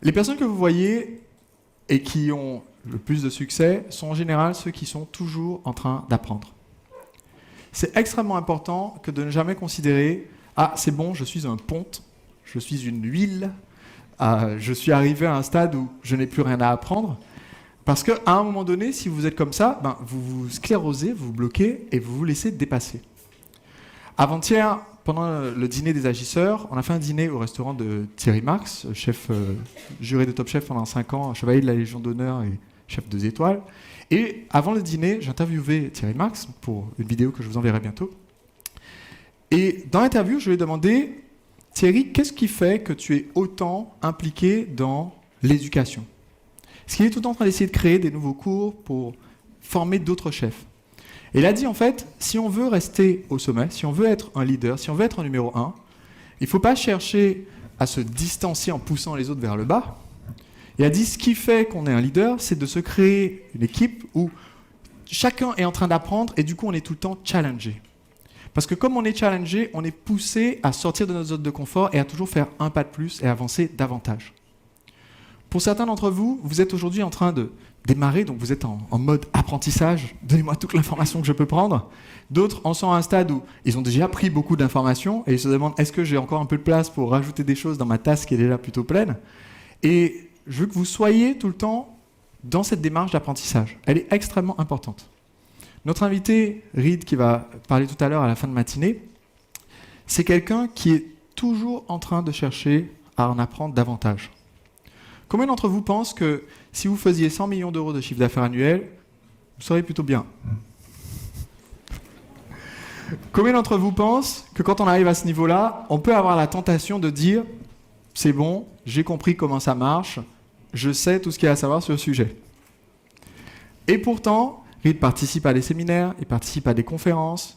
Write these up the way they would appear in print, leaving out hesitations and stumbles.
Les personnes que vous voyez et qui ont le plus de succès sont en général ceux qui sont toujours en train d'apprendre. C'est extrêmement important que de ne jamais considérer « Ah, c'est bon, je suis un ponte, je suis une huile, je suis arrivé à un stade où je n'ai plus rien à apprendre ». Parce qu'à un moment donné, si vous êtes comme ça, vous vous sclérosez, vous vous bloquez et vous vous laissez dépasser. Avant-hier, pendant le dîner des agisseurs, on a fait un dîner au restaurant de Thierry Marx, chef juré de Top Chef pendant 5 ans, chevalier de la Légion d'honneur et chef 2 étoiles. Et avant le dîner, j'ai interviewé Thierry Marx pour une vidéo que je vous enverrai bientôt. Et dans l'interview, je lui ai demandé « Thierry, qu'est-ce qui fait que tu es autant impliqué dans l'éducation ?» Est-ce qu'il est tout le temps en train d'essayer de créer des nouveaux cours pour former d'autres chefs? Et il a dit, en fait, si on veut rester au sommet, si on veut être un leader, si on veut être un numéro 1, il ne faut pas chercher à se distancier en poussant les autres vers le bas. Il a dit, ce qui fait qu'on est un leader, c'est de se créer une équipe où chacun est en train d'apprendre et du coup, on est tout le temps challengé. Parce que comme on est challengé, on est poussé à sortir de notre zone de confort et à toujours faire un pas de plus et avancer davantage. Pour certains d'entre vous, vous êtes aujourd'hui en train de démarrer, donc vous êtes en mode apprentissage, donnez-moi toute l'information que je peux prendre. D'autres en sont à un stade où ils ont déjà pris beaucoup d'informations et ils se demandent est-ce que j'ai encore un peu de place pour rajouter des choses dans ma tasse qui est déjà plutôt pleine. Et je veux que vous soyez tout le temps dans cette démarche d'apprentissage. Elle est extrêmement importante. Notre invité, Reed, qui va parler tout à l'heure à la fin de matinée, c'est quelqu'un qui est toujours en train de chercher à en apprendre davantage. Combien d'entre vous pensent que si vous faisiez 100 millions d'euros de chiffre d'affaires annuel, vous seriez plutôt bien? Combien d'entre vous pensent que quand on arrive à ce niveau-là, on peut avoir la tentation de dire « c'est bon, j'ai compris comment ça marche, je sais tout ce qu'il y a à savoir sur le sujet ». Et pourtant, Reed participe à des séminaires, il participe à des conférences,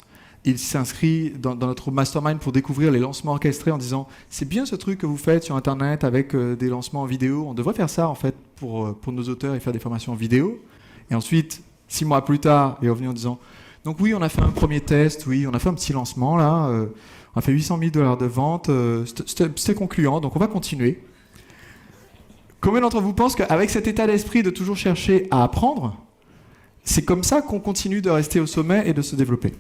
il s'inscrit dans notre mastermind pour découvrir les lancements orchestrés en disant « c'est bien ce truc que vous faites sur Internet avec des lancements en vidéo, on devrait faire ça en fait pour nos auteurs et faire des formations en vidéo ». Et ensuite, 6 mois plus tard, il est revenu en disant « donc oui, on a fait un premier test, oui, on a fait un petit lancement là, on a fait 800 000 $ de vente, c'était concluant, donc on va continuer ». Combien d'entre vous pensent qu'avec cet état d'esprit de toujours chercher à apprendre, c'est comme ça qu'on continue de rester au sommet et de se développer?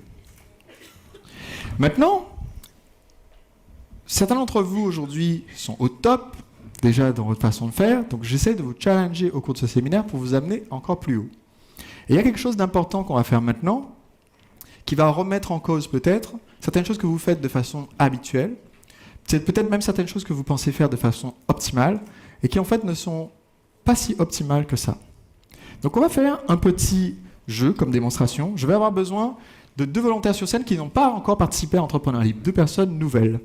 Maintenant, certains d'entre vous aujourd'hui sont au top, déjà dans votre façon de faire, donc j'essaie de vous challenger au cours de ce séminaire pour vous amener encore plus haut. Et il y a quelque chose d'important qu'on va faire maintenant, qui va remettre en cause peut-être certaines choses que vous faites de façon habituelle, peut-être même certaines choses que vous pensez faire de façon optimale, et qui en fait ne sont pas si optimales que ça. Donc on va faire un petit jeu comme démonstration. Je vais avoir besoin de 2 volontaires sur scène qui n'ont pas encore participé à Entrepreneur Libre. 2 personnes nouvelles.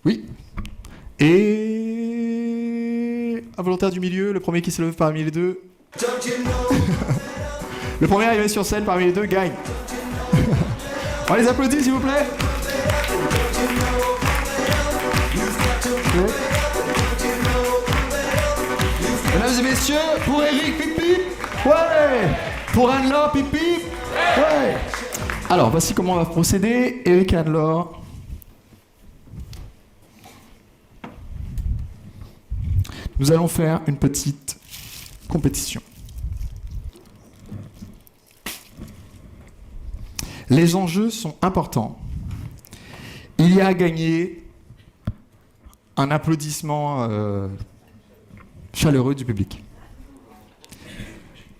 Oui. Et un volontaire du milieu, le premier qui se lève parmi les deux. Le premier arrivé sur scène parmi les deux gagne. On les applaudit s'il vous plaît. Mesdames et messieurs, pour Eric, pipi. Ouais. Pour Anne-Laure, pipi. Ouais. Alors, voici comment on va procéder. Eric et Anne-Laure. Nous allons faire une petite compétition. Les enjeux sont importants. Il y a à gagner un applaudissement chaleureux du public.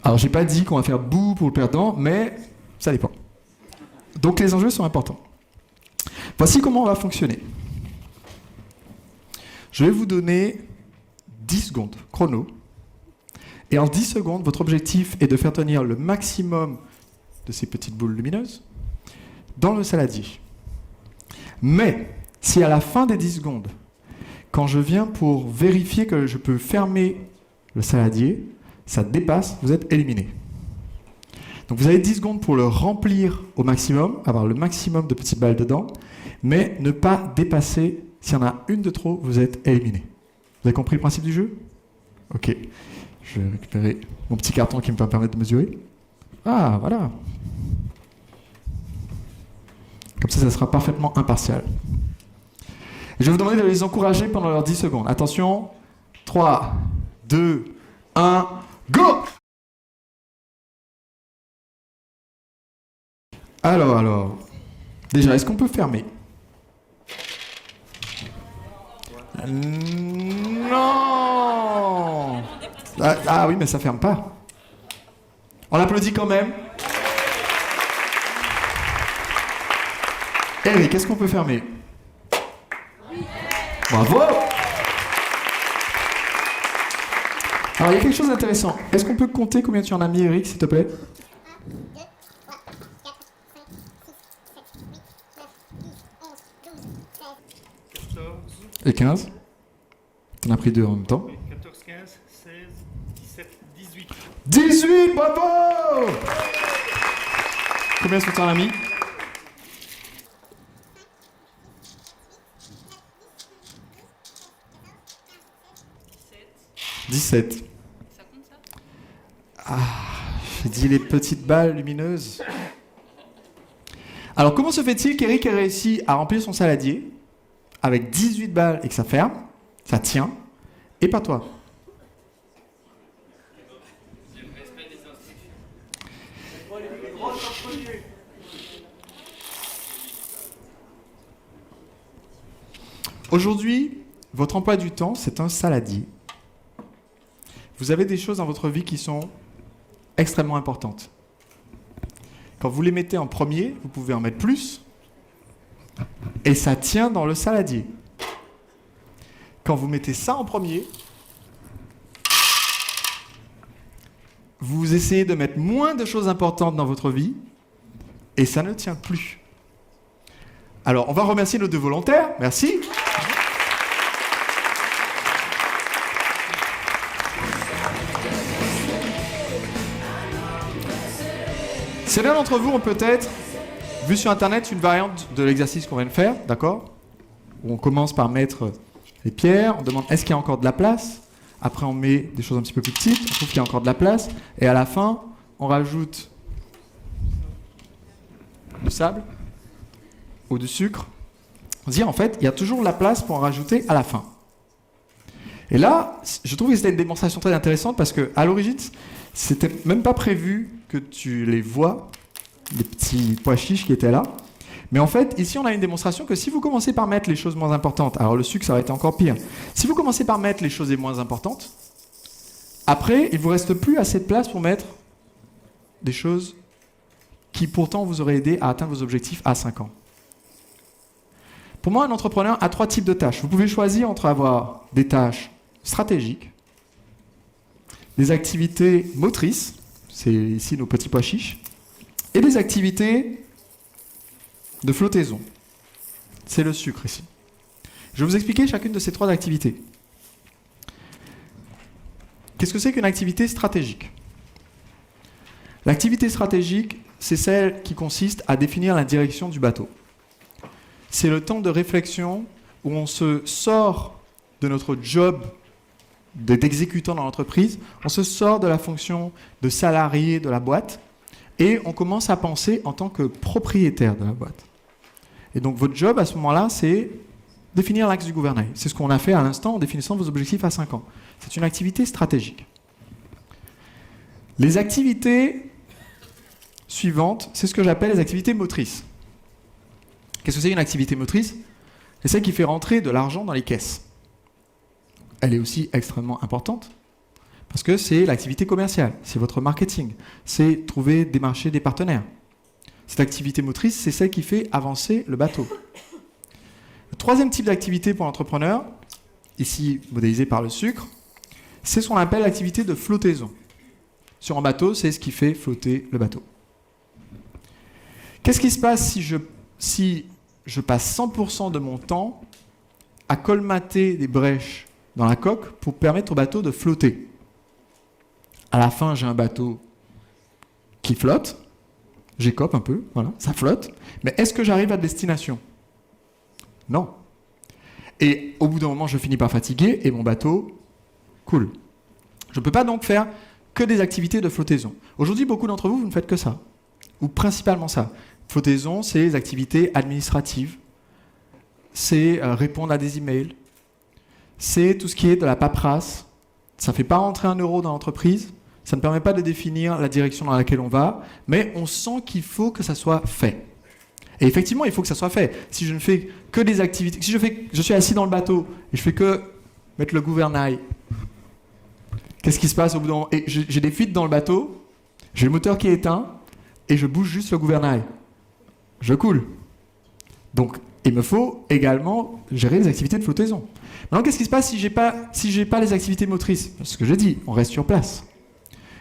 Alors, j'ai pas dit qu'on va faire bouh pour le perdant, mais ça dépend. Donc, les enjeux sont importants. Voici comment on va fonctionner. Je vais vous donner 10 secondes chrono. Et en 10 secondes, votre objectif est de faire tenir le maximum de ces petites boules lumineuses dans le saladier. Mais, si à la fin des 10 secondes, quand je viens pour vérifier que je peux fermer le saladier, ça dépasse, vous êtes éliminé. Donc vous avez 10 secondes pour le remplir au maximum, avoir le maximum de petites balles dedans, mais ne pas dépasser. S'il y en a une de trop, vous êtes éliminé. Vous avez compris le principe du jeu? Ok. Je vais récupérer mon petit carton qui me va permettre de mesurer. Ah, voilà. Comme ça sera parfaitement impartial. Je vais vous demander de les encourager pendant leurs 10 secondes. Attention, 3, 2, 1, go! Alors. Déjà, est-ce qu'on peut fermer? Non! Ah oui, mais ça ferme pas. On l'applaudit quand même. Eric, est-ce qu'on peut fermer? Bravo! Alors, il y a quelque chose d'intéressant. Est-ce qu'on peut compter combien tu en as mis, Eric, s'il te plaît? Et 15? T'en as pris 2 en même temps. 14, 15, 16, 17, 18. 18, bravo! Combien est-ce que t'en as mis? 17. Ça compte ça? Ah, j'ai dit les petites balles lumineuses. Alors, comment se fait-il qu'Eric ait réussi à remplir son saladier avec 18 balles et que ça ferme, ça tient, et pas toi? Aujourd'hui, votre emploi du temps, c'est un saladier. Vous avez des choses dans votre vie qui sont extrêmement importantes. Quand vous les mettez en premier, vous pouvez en mettre plus, et ça tient dans le saladier. Quand vous mettez ça en premier, vous essayez de mettre moins de choses importantes dans votre vie, et ça ne tient plus. Alors, on va remercier nos 2 volontaires. Merci. Certains d'entre vous ont peut-être vu sur Internet une variante de l'exercice qu'on vient de faire, d'accord? Où on commence par mettre les pierres, on demande est-ce qu'il y a encore de la place? Après, on met des choses un petit peu plus petites, on trouve qu'il y a encore de la place. Et à la fin, on rajoute du sable ou du sucre. On se dit, en fait, il y a toujours la place pour en rajouter à la fin. Et là, je trouve que c'était une démonstration très intéressante parce qu'à l'origine, c'était même pas prévu que tu les vois, les petits pois chiches qui étaient là. Mais en fait, ici, on a une démonstration que si vous commencez par mettre les choses moins importantes, alors le sucre, ça va être encore pire. Si vous commencez par mettre les choses les moins importantes, après, il ne vous reste plus assez de place pour mettre des choses qui pourtant vous auraient aidé à atteindre vos objectifs à 5 ans. Pour moi, un entrepreneur a 3 types de tâches. Vous pouvez choisir entre avoir des tâches stratégiques, des activités motrices, c'est ici nos petits pois chiches, et des activités de flottaison. C'est le sucre ici. Je vais vous expliquer chacune de ces 3 activités. Qu'est-ce que c'est qu'une activité stratégique? L'activité stratégique, c'est celle qui consiste à définir la direction du bateau. C'est le temps de réflexion où on se sort de notre job d'exécutant dans l'entreprise, on se sort de la fonction de salarié de la boîte et on commence à penser en tant que propriétaire de la boîte. Et donc votre job à ce moment-là, c'est définir l'axe du gouvernail. C'est ce qu'on a fait à l'instant en définissant vos objectifs à 5 ans. C'est une activité stratégique. Les activités suivantes, c'est ce que j'appelle les activités motrices. Qu'est-ce que c'est une activité motrice? C'est celle qui fait rentrer de l'argent dans les caisses. Elle est aussi extrêmement importante parce que c'est l'activité commerciale, c'est votre marketing, c'est trouver des marchés, des partenaires. Cette activité motrice, c'est celle qui fait avancer le bateau. Le 3e type d'activité pour l'entrepreneur, ici modélisé par le sucre, c'est ce qu'on appelle l'activité de flottaison. Sur un bateau, c'est ce qui fait flotter le bateau. Qu'est-ce qui se passe si je passe 100% de mon temps à colmater des brèches dans la coque pour permettre au bateau de flotter? À la fin, j'ai un bateau qui flotte, j'écope un peu, voilà, ça flotte, mais est-ce que j'arrive à destination? Non. Et au bout d'un moment, je finis par fatiguer et mon bateau coule. Je ne peux pas donc faire que des activités de flottaison. Aujourd'hui, beaucoup d'entre vous, vous ne faites que ça, ou principalement ça. Flottaison, c'est les activités administratives, c'est répondre à des emails, c'est tout ce qui est de la paperasse, ça ne fait pas rentrer un euro dans l'entreprise, ça ne permet pas de définir la direction dans laquelle on va, mais on sent qu'il faut que ça soit fait. Et effectivement, il faut que ça soit fait. Si je ne fais que des activités, si je suis assis dans le bateau et je fais que mettre le gouvernail, qu'est-ce qui se passe au bout d'un moment? Et j'ai des fuites dans le bateau, j'ai le moteur qui est éteint et je bouge juste le gouvernail. Je coule. Donc, il me faut également gérer les activités de flottaison. Maintenant, qu'est-ce qui se passe si j'ai pas les activités motrices? Ce que j'ai dit, on reste sur place.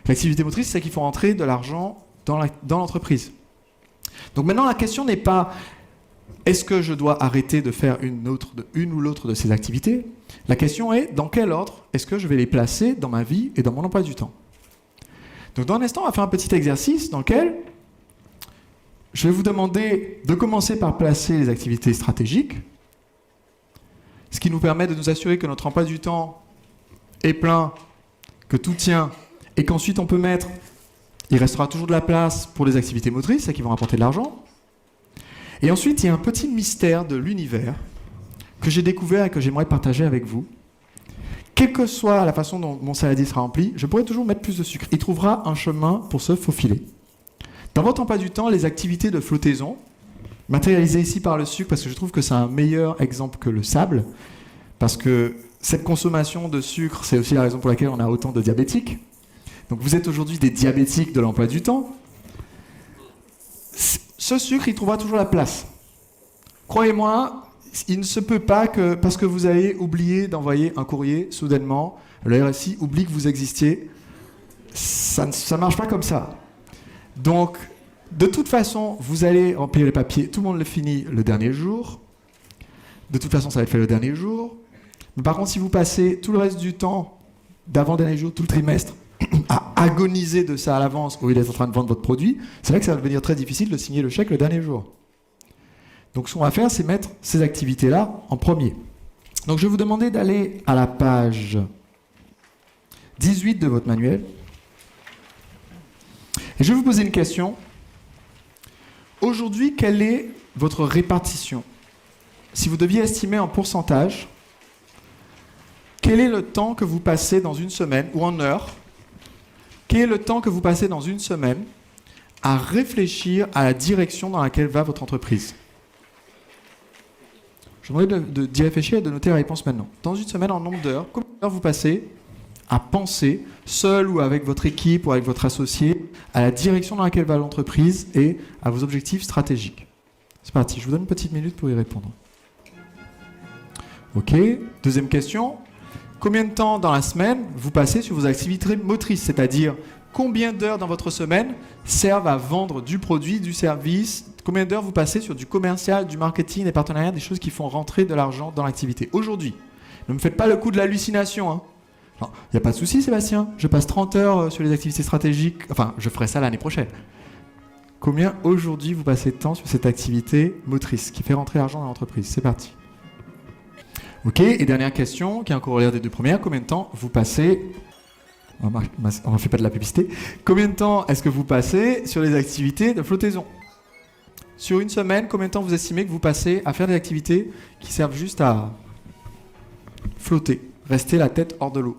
L'activité motrice, c'est qu'il faut rentrer de l'argent dans l'entreprise. Donc maintenant, la question n'est pas est-ce que je dois arrêter de faire une ou l'autre de ces activités? La question est dans quel ordre est-ce que je vais les placer dans ma vie et dans mon emploi du temps? Donc dans un instant, on va faire un petit exercice dans lequel je vais vous demander de commencer par placer les activités stratégiques, ce qui nous permet de nous assurer que notre emploi du temps est plein, que tout tient, et qu'ensuite on peut mettre, il restera toujours de la place pour les activités motrices, celles qui vont rapporter de l'argent. Et ensuite, il y a un petit mystère de l'univers que j'ai découvert et que j'aimerais partager avec vous. Quelle que soit la façon dont mon saladier sera rempli, je pourrais toujours mettre plus de sucre. Il trouvera un chemin pour se faufiler. Dans votre emploi du temps, les activités de flottaison, matérialisées ici par le sucre, parce que je trouve que c'est un meilleur exemple que le sable, parce que cette consommation de sucre, c'est aussi la raison pour laquelle on a autant de diabétiques. Donc vous êtes aujourd'hui des diabétiques de l'emploi du temps. Ce sucre, il trouvera toujours la place. Croyez-moi, il ne se peut pas que, parce que vous avez oublié d'envoyer un courrier, soudainement, le RSI oublie que vous existiez. Ça ne marche pas comme ça. Donc, de toute façon, vous allez remplir les papiers, tout le monde le finit le dernier jour. De toute façon, ça va être fait le dernier jour. Mais par contre, si vous passez tout le reste du temps, d'avant-dernier jour, tout le trimestre, à agoniser de ça à l'avance au lieu d'être en train de vendre votre produit, c'est là que ça va devenir très difficile de signer le chèque le dernier jour. Donc ce qu'on va faire, c'est mettre ces activités-là en premier. Donc je vais vous demander d'aller à la page 18 de votre manuel. Et je vais vous poser une question. Aujourd'hui, quelle est votre répartition? Si vous deviez estimer en pourcentage, quel est le temps que vous passez dans une semaine ou en heures? Quel est le temps que vous passez dans une semaine à réfléchir à la direction dans laquelle va votre entreprise? Je vous demande d'y réfléchir et de noter la réponse maintenant. Dans une semaine, en nombre d'heures, combien d'heures vous passez à penser, seul ou avec votre équipe ou avec votre associé, à la direction dans laquelle va l'entreprise et à vos objectifs stratégiques? C'est parti, je vous donne une petite minute pour y répondre. Ok, deuxième question. Combien de temps dans la semaine vous passez sur vos activités motrices? C'est-à-dire, combien d'heures dans votre semaine servent à vendre du produit, du service? Combien d'heures vous passez sur du commercial, du marketing, des partenariats, des choses qui font rentrer de l'argent dans l'activité? Aujourd'hui, ne me faites pas le coup de l'hallucination. Hein. Il n'y a pas de souci, Sébastien. Je passe 30 heures sur les activités stratégiques. Enfin, je ferai ça l'année prochaine. Combien aujourd'hui vous passez de temps sur cette activité motrice qui fait rentrer l'argent dans l'entreprise? C'est parti. Ok, et dernière question, qui est un corollaire des deux premières. Combien de temps vous passez... On ne fait pas de la publicité. Combien de temps est-ce que vous passez sur les activités de flottaison? Sur une semaine, combien de temps vous estimez que vous passez à faire des activités qui servent juste à flotter, rester la tête hors de l'eau?